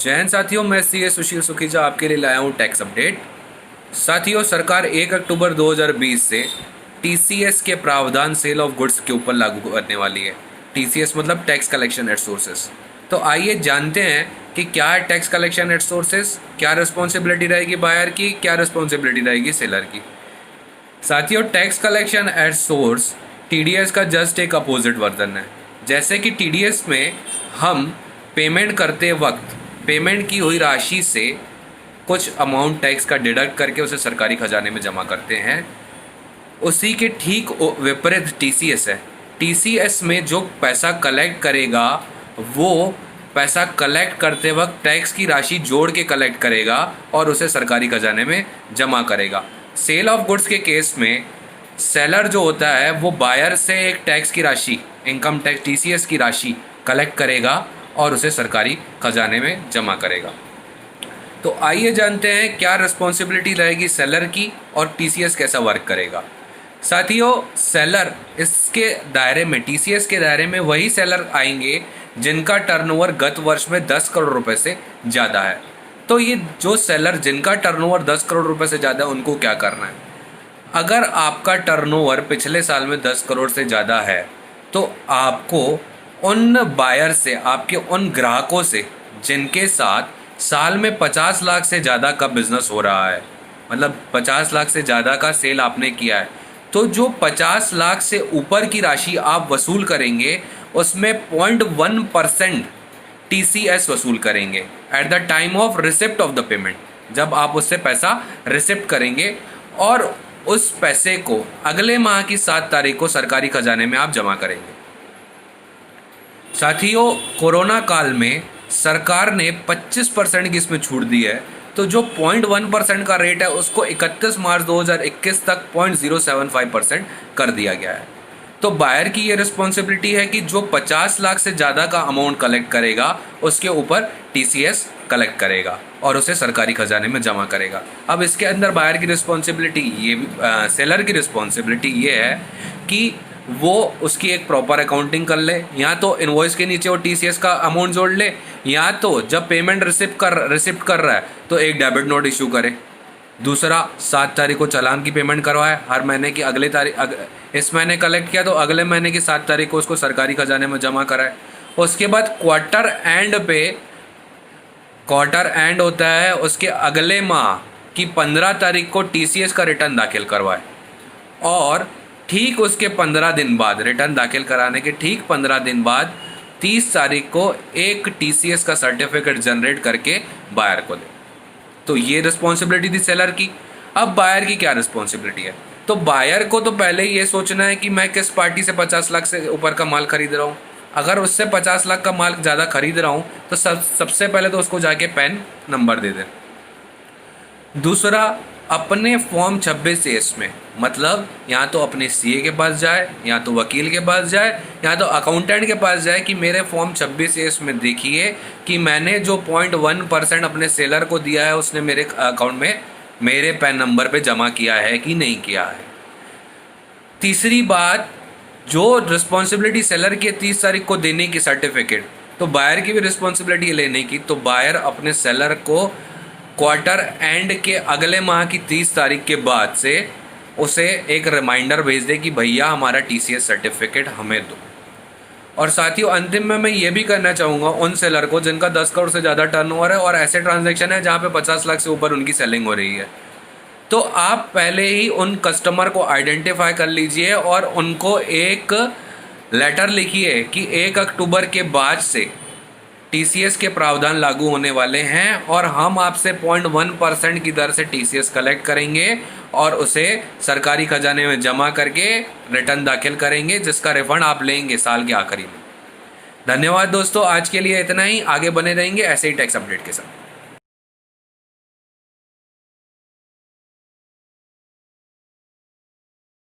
जय हिंद साथियों, मैं सी एस सुशील सुखीजा आपके लिए लाया हूँ टैक्स अपडेट। साथियों, सरकार 1 अक्टूबर 2020 से टीसीएस के प्रावधान सेल ऑफ गुड्स के ऊपर लागू करने वाली है। टीसीएस मतलब टैक्स कलेक्शन एट सोर्सेस। तो आइए जानते हैं कि क्या है टैक्स कलेक्शन एट सोर्सेस, क्या रिस्पॉन्सिबिलिटी रहेगी बायर की, क्या रिस्पॉन्सिबिलिटी रहेगी सेलर की। साथियों, tax collection at source TDS का जस्ट एक अपोजिट वर्जन है। जैसे कि टीडीएस में हम पेमेंट करते वक्त पेमेंट की हुई राशि से कुछ अमाउंट टैक्स का डिडक्ट करके उसे सरकारी खजाने में जमा करते हैं, उसी के ठीक विपरीत टीसीएस है। टीसीएस में जो पैसा कलेक्ट करेगा वो पैसा कलेक्ट करते वक्त टैक्स की राशि जोड़ के कलेक्ट करेगा और उसे सरकारी खजाने में जमा करेगा। सेल ऑफ गुड्स के केस में सेलर जो होता है वो बायर से एक टैक्स की राशि, इनकम टैक्स टीसीएस की राशि कलेक्ट करेगा और उसे सरकारी खजाने में जमा करेगा। तो आइए जानते हैं क्या रिस्पॉन्सिबिलिटी रहेगी सेलर की और टीसीएस कैसा वर्क करेगा। साथियों, सेलर इसके दायरे में, टीसीएस के दायरे में वही सेलर आएंगे जिनका टर्नओवर गत वर्ष में 10 करोड़ रुपए से ज़्यादा है। तो ये जो सेलर जिनका टर्नओवर 10 करोड़ रुपए से ज़्यादा है उनको क्या करना है। अगर आपका टर्नओवर पिछले साल में 10 करोड़ से ज़्यादा है तो आपको उन बायर से, आपके उन ग्राहकों से जिनके साथ साल में 50 लाख से ज़्यादा का बिजनेस हो रहा है, मतलब 50 लाख से ज़्यादा का सेल आपने किया है, तो जो 50 लाख से ऊपर की राशि आप वसूल करेंगे उसमें 0.1% टीसीएस वसूल करेंगे at the time of receipt of the payment. जब आप उससे पैसा रिसिप्ट करेंगे और उस पैसे को अगले माह की 7 तारीख को सरकारी खजाने में आप जमा करेंगे। साथियों, कोरोना काल में सरकार ने 25% की इसमें छूट दी है, तो जो 0.1% का रेट है उसको 31 मार्च 2021 तक 0.075% कर दिया गया है। तो बायर की ये रिस्पॉन्सिबिलिटी है कि जो 50 लाख से ज़्यादा का अमाउंट कलेक्ट करेगा उसके ऊपर टीसीएस कलेक्ट करेगा और उसे सरकारी खजाने में जमा करेगा। अब इसके अंदर बायर की रिस्पॉन्सिबिलिटी ये, सेलर की रिस्पॉन्सिबिलिटी ये है कि वो उसकी एक प्रॉपर अकाउंटिंग कर ले, या तो इनवॉइस के नीचे वो टीसीएस का अमाउंट जोड़ ले, या तो जब पेमेंट रिसिप्ट कर रहा है तो एक डेबिट नोट इशू करे। दूसरा, 7 तारीख को चालान की पेमेंट करवाए, हर महीने की अगले तारीख, इस महीने कलेक्ट किया तो अगले महीने की 7 तारीख को उसको सरकारी खजाने में जमा कराए। उसके बाद क्वार्टर एंड होता है, उसके अगले माह की 15 तारीख को टीसीएस का रिटर्न दाखिल करवाए और ठीक उसके 15 दिन बाद, रिटर्न दाखिल कराने के ठीक 15 दिन बाद 30 तारीख को एक टीसीएस का सर्टिफिकेट जनरेट करके बायर को दे। तो ये रिस्पॉन्सिबिलिटी थी सेलर की। अब बायर की क्या रिस्पॉन्सिबिलिटी है। तो बायर को तो पहले ये सोचना है कि मैं किस पार्टी से 50 लाख से ऊपर का माल खरीद रहा हूँ। अगर उससे 50 लाख का माल ज़्यादा खरीद रहा हूँ तो सबसे पहले तो उसको जाके पैन नंबर दे दें। दूसरा, अपने फॉर्म 26A में, मतलब या तो अपने सीए के पास जाए, या तो वकील के पास जाए, या तो अकाउंटेंट के पास जाए कि मेरे फॉर्म 26A में देखिए कि मैंने जो 0.1% अपने सेलर को दिया है उसने मेरे अकाउंट में मेरे पैन नंबर पे जमा किया है कि नहीं किया है। तीसरी बात, जो रिस्पॉन्सिबिलिटी सेलर की 30 तारीख को देने की सर्टिफिकेट, तो बायर की भी रिस्पॉन्सिबिलिटी लेने की। तो बायर अपने सेलर को क्वार्टर एंड के अगले माह की 30 तारीख के बाद से उसे एक रिमाइंडर भेज दे कि भैया हमारा टीसीएस सर्टिफिकेट हमें दो। और साथियों, अंतिम में मैं ये भी करना चाहूँगा उन सेलर को जिनका 10 करोड़ से ज़्यादा टर्नओवर है और ऐसे ट्रांजैक्शन है जहाँ पे 50 लाख से ऊपर उनकी सेलिंग हो रही है, तो आप पहले ही उन कस्टमर को आइडेंटिफाई कर लीजिए और उनको एक लेटर लिखिए कि 1 अक्टूबर के बाद से टीसीएस के प्रावधान लागू होने वाले हैं और हम आपसे 0.1% की दर से टीसीएस कलेक्ट करेंगे और उसे सरकारी खजाने में जमा करके रिटर्न दाखिल करेंगे, जिसका रिफंड आप लेंगे साल के आखिरी में। धन्यवाद दोस्तों, आज के लिए इतना ही। आगे बने रहेंगे ऐसे ही टैक्स अपडेट के साथ।